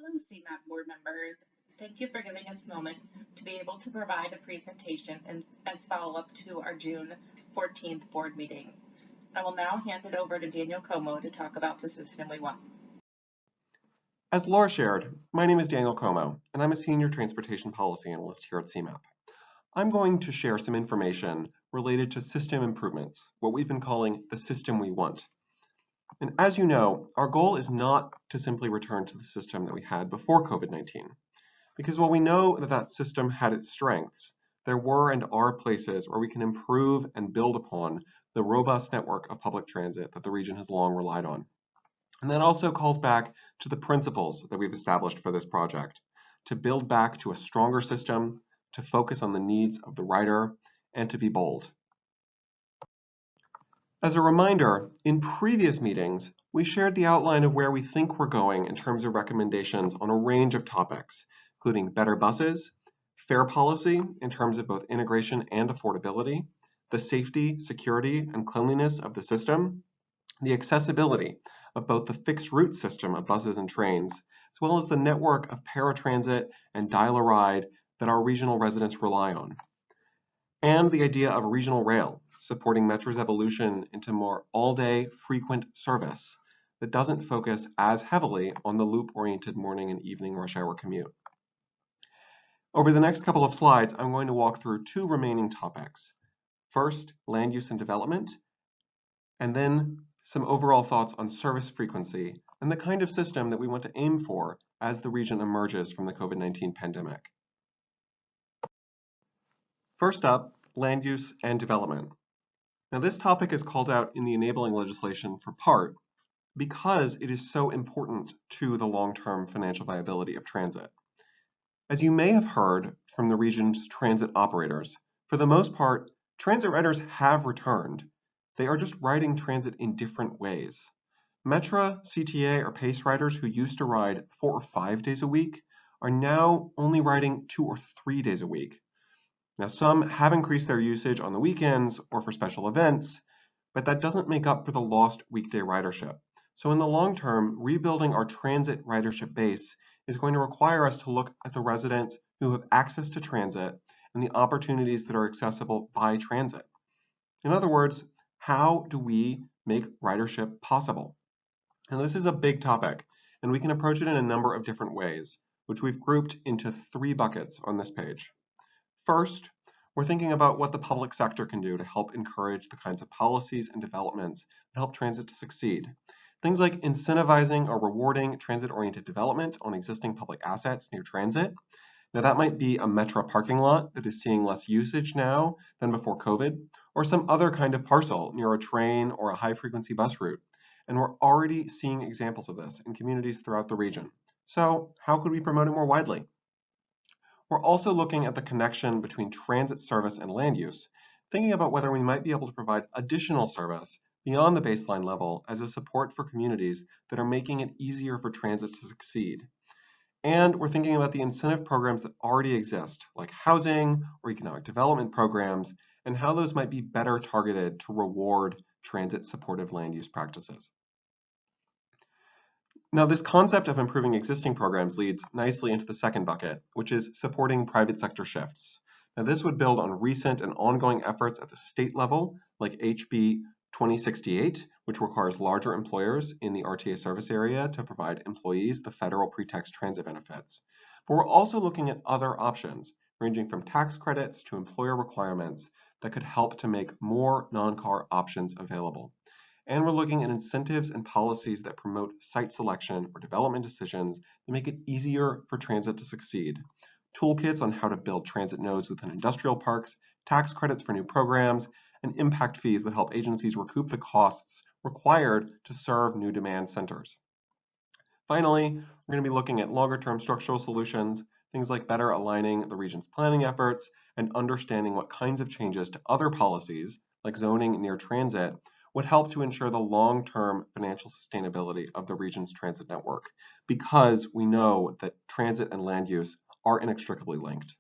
Hello, CMAP board members. Thank you for giving us a moment to be able to provide a presentation as follow-up to our June 14th board meeting. I will now hand it over to Daniel Como to talk about the system we want. As Laura shared, my name is Daniel Como, and I'm a Senior Transportation Policy Analyst here at CMAP. I'm going to share some information related to system improvements, what we've been calling the system we want. And as you know, our goal is not to simply return to the system that we had before COVID-19, because while we know that that system had its strengths, there were and are places where we can improve and build upon the robust network of public transit that the region has long relied on. And that also calls back to the principles that we've established for this project, to build back to a stronger system, to focus on the needs of the rider, and to be bold. As a reminder, in previous meetings, we shared the outline of where we think we're going in terms of recommendations on a range of topics, including better buses, fare policy in terms of both integration and affordability, the safety, security, and cleanliness of the system, the accessibility of both the fixed route system of buses and trains, as well as the network of paratransit and dial-a-ride that our regional residents rely on, and the idea of regional rail, supporting Metro's evolution into more all-day frequent service that doesn't focus as heavily on the loop-oriented morning and evening rush hour commute. Over the next couple of slides, I'm going to walk through two remaining topics. First, land use and development, and then some overall thoughts on service frequency and the kind of system that we want to aim for as the region emerges from the COVID-19 pandemic. First up, land use and development. Now, this topic is called out in the enabling legislation for part because it is so important to the long-term financial viability of transit. As you may have heard from the region's transit operators, for the most part, transit riders have returned. They are just riding transit in different ways. Metra, CTA, or PACE riders who used to ride 4 or 5 days a week are now only riding 2 or 3 days a week. Now, some have increased their usage on the weekends or for special events, but that doesn't make up for the lost weekday ridership. So in the long term, rebuilding our transit ridership base is going to require us to look at the residents who have access to transit and the opportunities that are accessible by transit. In other words, how do we make ridership possible? And this is a big topic, and we can approach it in a number of different ways, which we've grouped into 3 buckets on this page. First, we're thinking about what the public sector can do to help encourage the kinds of policies and developments that help transit to succeed. Things like incentivizing or rewarding transit-oriented development on existing public assets near transit. Now, that might be a Metra parking lot that is seeing less usage now than before COVID, or some other kind of parcel near a train or a high-frequency bus route. And we're already seeing examples of this in communities throughout the region. So how could we promote it more widely? We're also looking at the connection between transit service and land use, thinking about whether we might be able to provide additional service beyond the baseline level as a support for communities that are making it easier for transit to succeed. And we're thinking about the incentive programs that already exist, like housing or economic development programs, and how those might be better targeted to reward transit-supportive land use practices. Now, this concept of improving existing programs leads nicely into the second bucket, which is supporting private sector shifts. Now, this would build on recent and ongoing efforts at the state level, like HB 2068, which requires larger employers in the RTA service area to provide employees the federal pretext transit benefits. But we're also looking at other options, ranging from tax credits to employer requirements that could help to make more non-car options available. And we're looking at incentives and policies that promote site selection or development decisions that make it easier for transit to succeed. Toolkits on how to build transit nodes within industrial parks, tax credits for new programs, and impact fees that help agencies recoup the costs required to serve new demand centers. Finally, we're going to be looking at longer-term structural solutions, things like better aligning the region's planning efforts and understanding what kinds of changes to other policies, like zoning near transit, would help to ensure the long-term financial sustainability of the region's transit network, because we know that transit and land use are inextricably linked.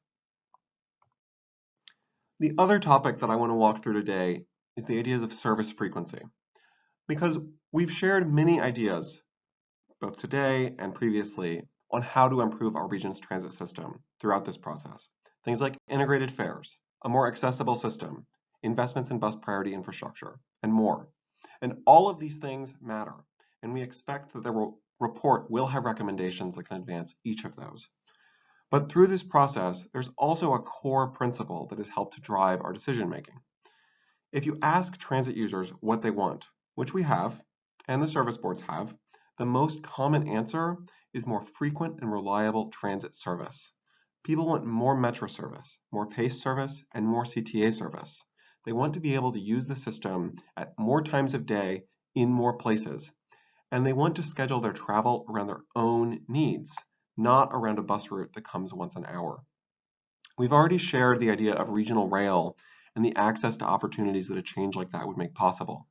The other topic that I want to walk through today is the ideas of service frequency, because we've shared many ideas, both today and previously, on how to improve our region's transit system throughout this process. Things like integrated fares, a more accessible system, investments in bus priority infrastructure, and more. And all of these things matter, and we expect that the report will have recommendations that can advance each of those. But through this process, there's also a core principle that has helped to drive our decision making. If you ask transit users what they want, which we have, and the service boards have, the most common answer is more frequent and reliable transit service. People want more metro service, more PACE service, and more CTA service. They want to be able to use the system at more times of day in more places. And they want to schedule their travel around their own needs, not around a bus route that comes once an hour. We've already shared the idea of regional rail and the access to opportunities that a change like that would make possible.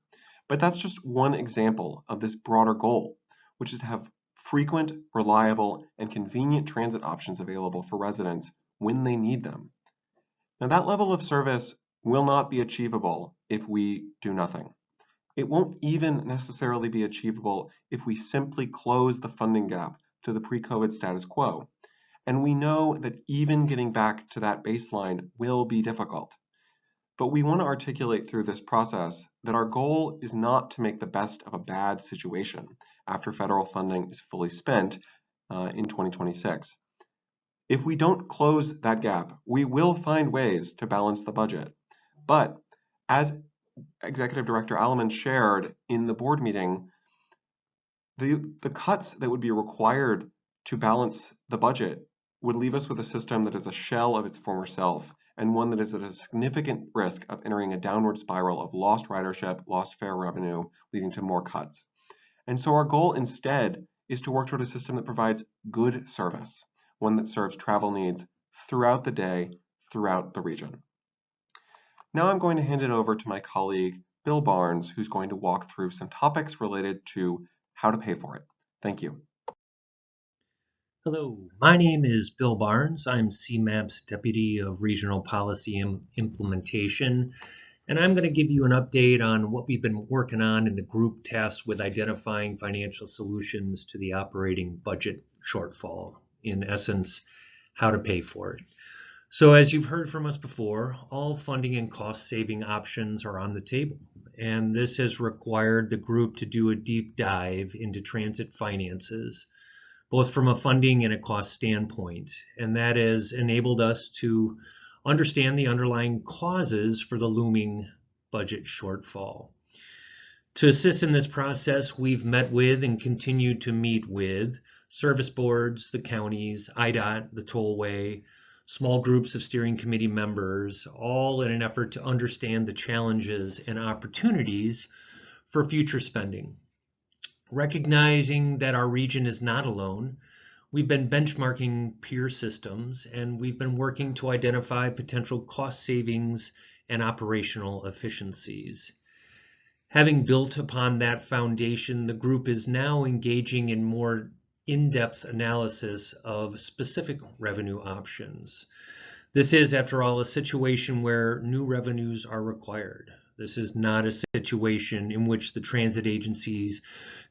But that's just one example of this broader goal, which is to have frequent, reliable, and convenient transit options available for residents when they need them. Now, that level of service will not be achievable if we do nothing. It won't even necessarily be achievable if we simply close the funding gap to the pre-COVID status quo. And we know that even getting back to that baseline will be difficult. But we want to articulate through this process that our goal is not to make the best of a bad situation after federal funding is fully spent in 2026. If we don't close that gap, we will find ways to balance the budget. But as Executive Director Alleman shared in the board meeting, the cuts that would be required to balance the budget would leave us with a system that is a shell of its former self, and one that is at a significant risk of entering a downward spiral of lost ridership, lost fare revenue, leading to more cuts. And so our goal instead is to work toward a system that provides good service, one that serves travel needs throughout the day, throughout the region. Now I'm going to hand it over to my colleague, Bill Barnes, who's going to walk through some topics related to how to pay for it. Thank you. Hello, my name is Bill Barnes. I'm CMAP's Deputy of Regional Policy Implementation, and I'm going to give you an update on what we've been working on in the group tasked with identifying financial solutions to the operating budget shortfall. In essence, how to pay for it. So as you've heard from us before, all funding and cost-saving options are on the table, and this has required the group to do a deep dive into transit finances, both from a funding and a cost standpoint, and that has enabled us to understand the underlying causes for the looming budget shortfall. To assist in this process, we've met with and continue to meet with service boards, the counties, IDOT, the tollway, small groups of steering committee members, all in an effort to understand the challenges and opportunities for future spending. Recognizing that our region is not alone, we've been benchmarking peer systems, and we've been working to identify potential cost savings and operational efficiencies. Having built upon that foundation, the group is now engaging in more in-depth analysis of specific revenue options. This is, after all, a situation where new revenues are required. This is not a situation in which the transit agencies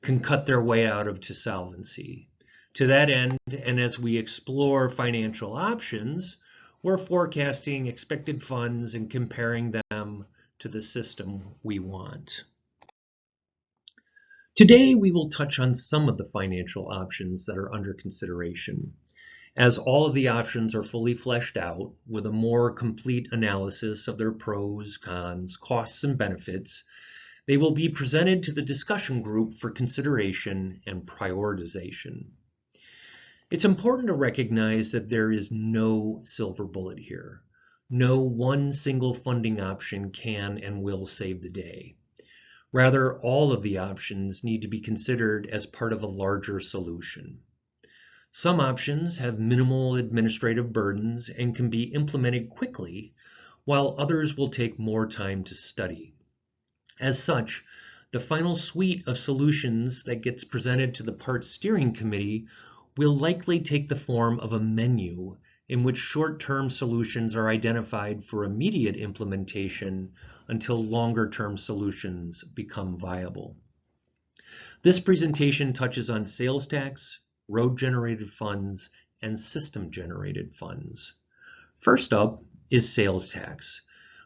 can cut their way out of to solvency. To that end, and as we explore financial options, we're forecasting expected funds and comparing them to the system we want. Today, we will touch on some of the financial options that are under consideration. As all of the options are fully fleshed out with a more complete analysis of their pros, cons, costs, and benefits, they will be presented to the discussion group for consideration and prioritization. It's important to recognize that there is no silver bullet here. No one single funding option can and will save the day. Rather, all of the options need to be considered as part of a larger solution. Some options have minimal administrative burdens and can be implemented quickly, while others will take more time to study. As such, the final suite of solutions that gets presented to the PART Steering Committee will likely take the form of a menu in which short-term solutions are identified for immediate implementation until longer-term solutions become viable. This presentation touches on sales tax, road-generated funds, and system-generated funds. First up is sales tax,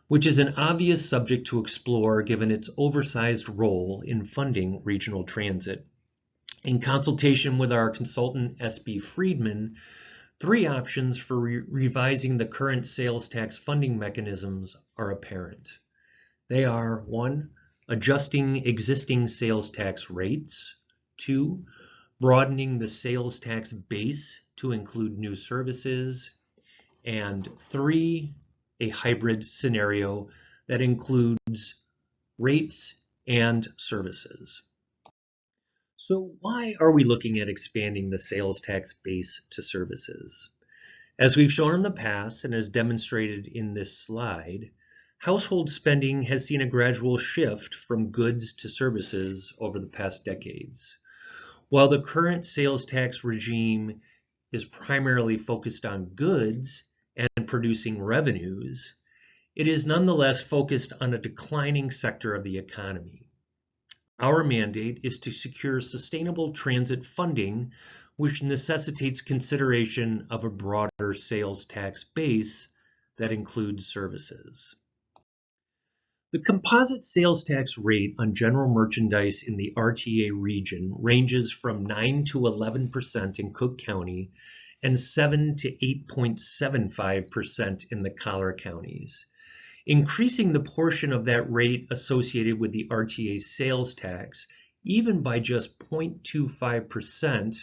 which is an obvious subject to explore given its oversized role in funding regional transit. In consultation with our consultant, S.B. Friedman, 3 options for revising the current sales tax funding mechanisms are apparent. They are 1. Adjusting existing sales tax rates, 2. Broadening the sales tax base to include new services, and 3. A hybrid scenario that includes rates and services. So why are we looking at expanding the sales tax base to services? As we've shown in the past and as demonstrated in this slide, household spending has seen a gradual shift from goods to services over the past decades. While the current sales tax regime is primarily focused on goods and producing revenues, it is nonetheless focused on a declining sector of the economy. Our mandate is to secure sustainable transit funding, which necessitates consideration of a broader sales tax base that includes services. The composite sales tax rate on general merchandise in the RTA region ranges from 9 to 11% in Cook County and 7 to 8.75% in the collar counties. Increasing the portion of that rate associated with the RTA sales tax, even by just 0.25%,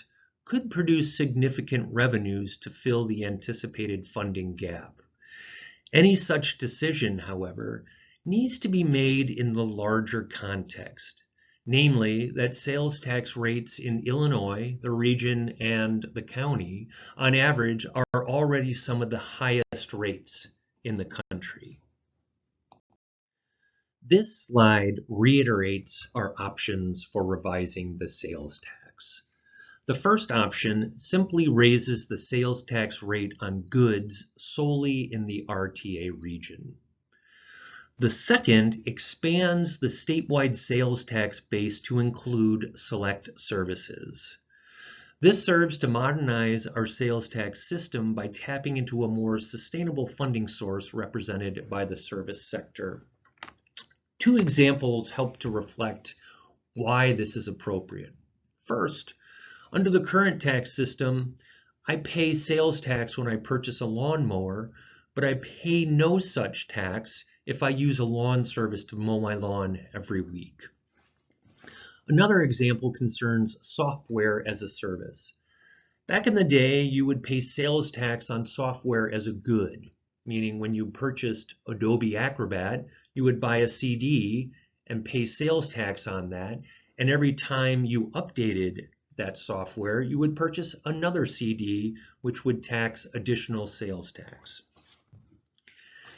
could produce significant revenues to fill the anticipated funding gap. Any such decision, however, needs to be made in the larger context, namely that sales tax rates in Illinois, the region, and the county, on average, are already some of the highest rates in the country. This slide reiterates our options for revising the sales tax. The first option simply raises the sales tax rate on goods solely in the RTA region. The second expands the statewide sales tax base to include select services. This serves to modernize our sales tax system by tapping into a more sustainable funding source represented by the service sector. 2 examples help to reflect why this is appropriate. First, under the current tax system, I pay sales tax when I purchase a lawnmower, but I pay no such tax if I use a lawn service to mow my lawn every week. Another example concerns software as a service. Back in the day, you would pay sales tax on software as a good, meaning when you purchased Adobe Acrobat, you would buy a CD and pay sales tax on that, and every time you updated that software, you would purchase another CD, which would tax additional sales tax.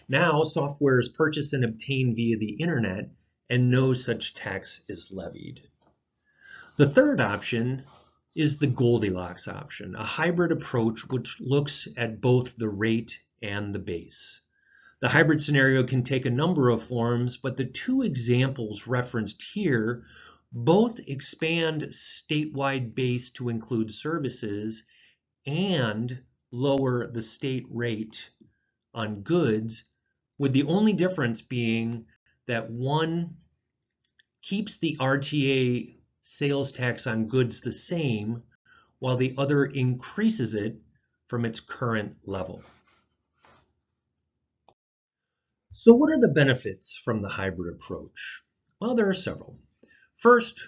Now, software is purchased and obtained via the internet, and no such tax is levied. The third option is the Goldilocks option, a hybrid approach which looks at both the rate and the base. The hybrid scenario can take a number of forms, but the 2 examples referenced here both expand statewide base to include services and lower the state rate on goods, with the only difference being that one keeps the RTA sales tax on goods the same, while the other increases it from its current level. So what are the benefits from the hybrid approach? Well, there are several. First,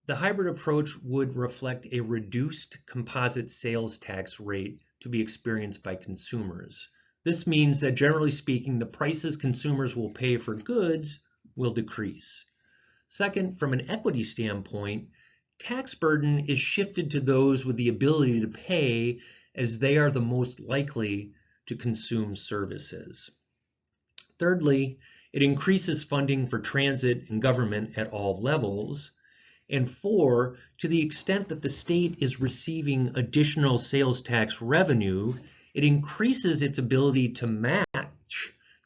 the hybrid approach would reflect a reduced composite sales tax rate to be experienced by consumers. This means that generally speaking, the prices consumers will pay for goods will decrease. Second, from an equity standpoint, tax burden is shifted to those with the ability to pay, as they are the most likely to consume services. Thirdly, it increases funding for transit and government at all levels. And 4, to the extent that the state is receiving additional sales tax revenue, it increases its ability to match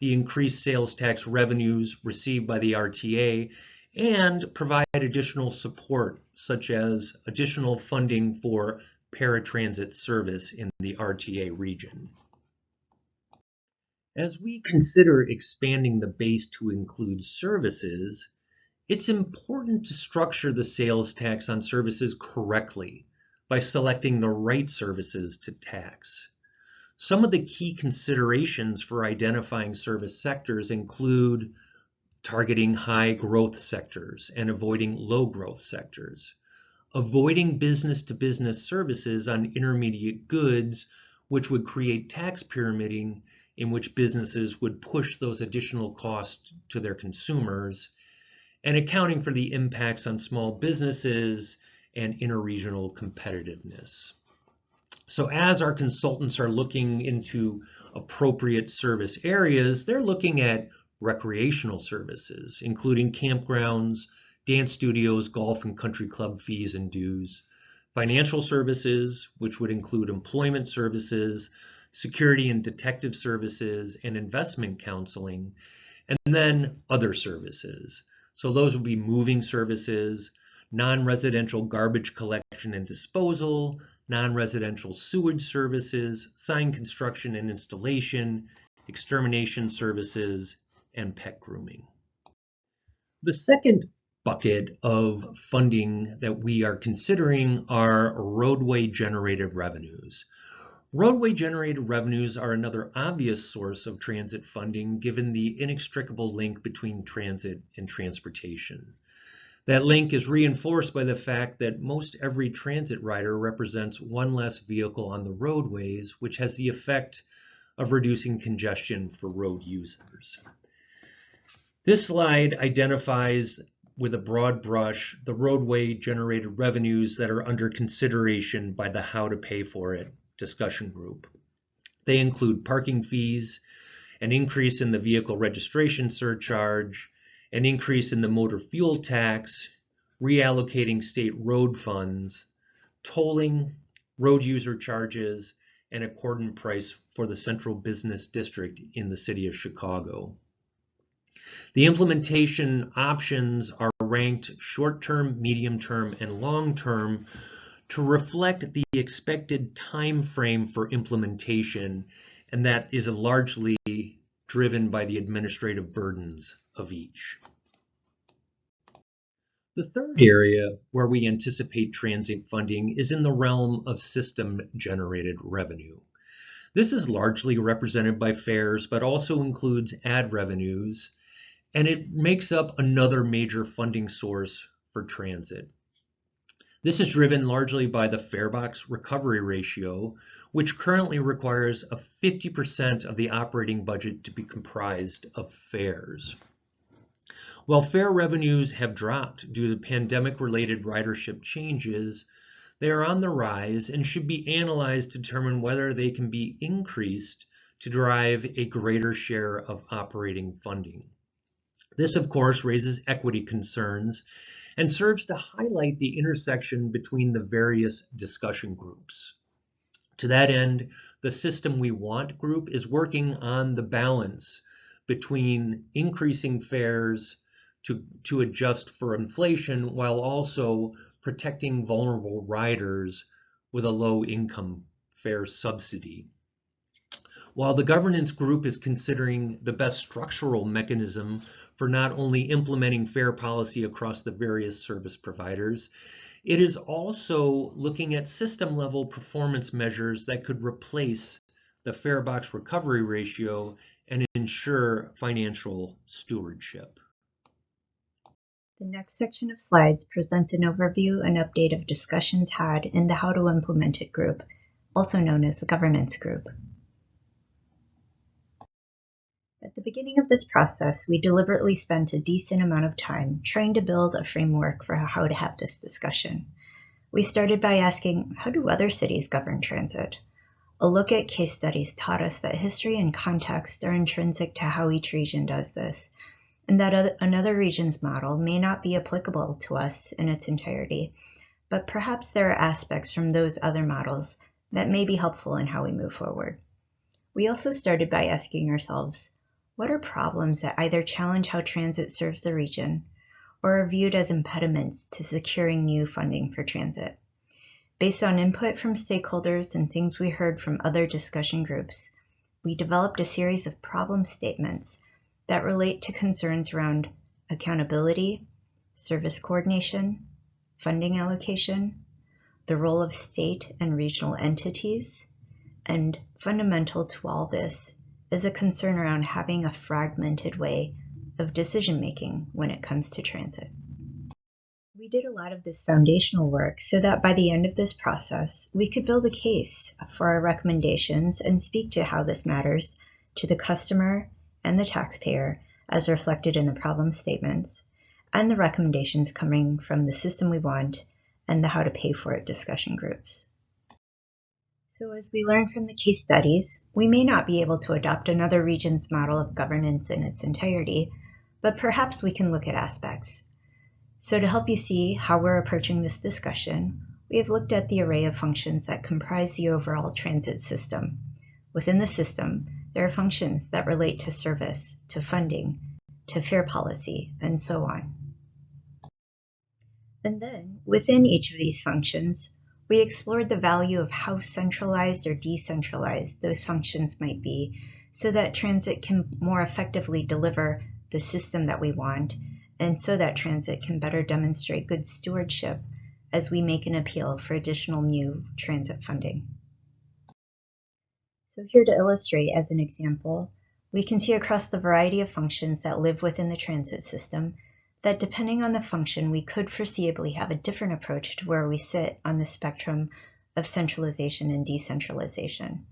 the increased sales tax revenues received by the RTA and provide additional support, such as additional funding for paratransit service in the RTA region. As we consider expanding the base to include services, it's important to structure the sales tax on services correctly by selecting the right services to tax. Some of the key considerations for identifying service sectors include targeting high growth sectors and avoiding low growth sectors, avoiding business-to-business services on intermediate goods, which would create tax pyramiding in which businesses would push those additional costs to their consumers, and accounting for the impacts on small businesses and interregional competitiveness. So as our consultants are looking into appropriate service areas, they're looking at recreational services, including campgrounds, dance studios, golf and country club fees and dues, financial services, which would include employment services, security and detective services, and investment counseling, and then other services. So those would be moving services, non-residential garbage collection and disposal, non-residential sewage services, sign construction and installation, extermination services, and pet grooming. The second bucket of funding that we are considering are roadway generated revenues. Roadway generated revenues are another obvious source of transit funding given the inextricable link between transit and transportation. That link is reinforced by the fact that most every transit rider represents one less vehicle on the roadways, which has the effect of reducing congestion for road users. This slide identifies with a broad brush the roadway generated revenues that are under consideration by the How to Pay For It discussion group. They include parking fees, an increase in the vehicle registration surcharge, an increase in the motor fuel tax, reallocating state road funds, tolling, road user charges, and a cordon price for the central business district in the city of Chicago. The implementation options are ranked short-term, medium-term, and long-term to reflect the expected time frame for implementation, and that is largely driven by the administrative burdens of each. The third area where we anticipate transit funding is in the realm of system-generated revenue. This is largely represented by fares, but also includes ad revenues, and it makes up another major funding source for transit. This is driven largely by the farebox recovery ratio, which currently requires a 50% of the operating budget to be comprised of fares. While fare revenues have dropped due to pandemic-related ridership changes, they are on the rise and should be analyzed to determine whether they can be increased to drive a greater share of operating funding. This, of course, raises equity concerns and serves to highlight the intersection between the various discussion groups. To that end, the System We Want group is working on the balance between increasing fares to adjust for inflation while also protecting vulnerable riders with a low-income fare subsidy. While the governance group is considering the best structural mechanism for not only implementing fare policy across the various service providers, it is also looking at system-level performance measures that could replace the farebox recovery ratio and ensure financial stewardship. The next section of slides presents an overview and update of discussions had in the How to Implement It group, also known as the governance group. At the beginning of this process, we deliberately spent a decent amount of time trying to build a framework for how to have this discussion. We started by asking, how do other cities govern transit? A look at case studies taught us that history and context are intrinsic to how each region does this, and that another region's model may not be applicable to us in its entirety, but perhaps there are aspects from those other models that may be helpful in how we move forward. We also started by asking ourselves, what are problems that either challenge how transit serves the region or are viewed as impediments to securing new funding for transit. Based on input from stakeholders and things we heard from other discussion groups, we developed a series of problem statements that relate to concerns around accountability, service coordination, funding allocation, the role of state and regional entities, and fundamental to all this is a concern around having a fragmented way of decision-making when it comes to transit. We did a lot of this foundational work so that by the end of this process, we could build a case for our recommendations and speak to how this matters to the customer and the taxpayer as reflected in the problem statements and the recommendations coming from the system we want and the how to pay for it discussion groups. So as we learn from the case studies, we may not be able to adopt another region's model of governance in its entirety, but perhaps we can look at aspects. So to help you see how we're approaching this discussion, we have looked at the array of functions that comprise the overall transit system. Within the system, there are functions that relate to service, to funding, to fare policy, and so on. And then, within each of these functions, we explored the value of how centralized or decentralized those functions might be so that transit can more effectively deliver the system that we want, and so that transit can better demonstrate good stewardship as we make an appeal for additional new transit funding. So here to illustrate as an example, we can see across the variety of functions that live within the transit system that depending on the function, we could foreseeably have a different approach to where we sit on the spectrum of centralization and decentralization.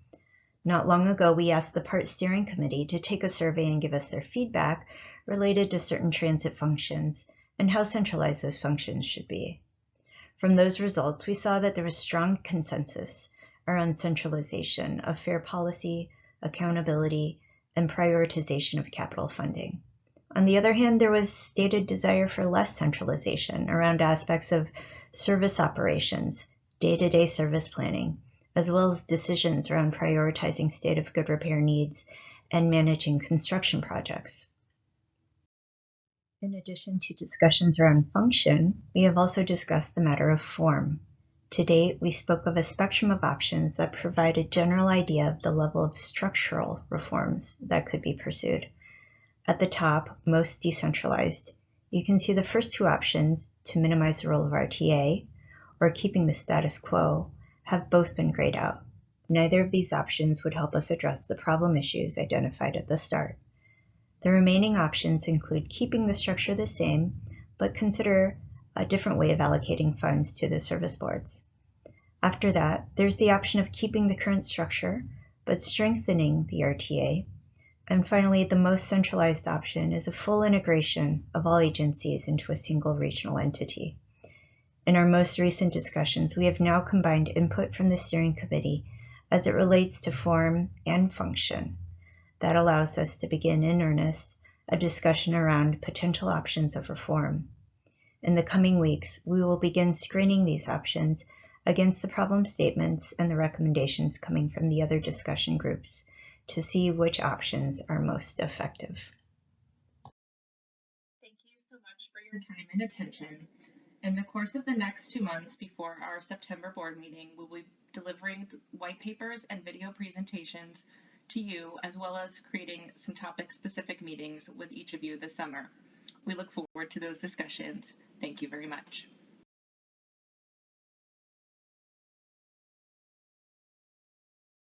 Not long ago, we asked the PART Steering Committee to take a survey and give us their feedback related to certain transit functions and how centralized those functions should be. From those results, we saw that there was strong consensus around centralization of fare policy, accountability, and prioritization of capital funding. On the other hand, there was stated desire for less centralization around aspects of service operations, day-to-day service planning, as well as decisions around prioritizing state of good repair needs and managing construction projects. In addition to discussions around function, we have also discussed the matter of form. To date, we spoke of a spectrum of options that provide a general idea of the level of structural reforms that could be pursued. At the top, most decentralized, you can see the first two options to minimize the role of RTA or keeping the status quo have both been grayed out. Neither of these options would help us address the problem issues identified at the start. The remaining options include keeping the structure the same, but consider a different way of allocating funds to the service boards. After that, there's the option of keeping the current structure, but strengthening the RTA. And finally, the most centralized option is a full integration of all agencies into a single regional entity. In our most recent discussions, we have now combined input from the steering committee as it relates to form and function. That allows us to begin in earnest a discussion around potential options of reform. In the coming weeks, we will begin screening these options against the problem statements and the recommendations coming from the other discussion groups to see which options are most effective. Thank you so much for your time and attention. In the course of the next 2 months before our September board meeting, we will be delivering white papers and video presentations to you, as well as creating some topic-specific meetings with each of you this summer. We look forward to those discussions. Thank you very much.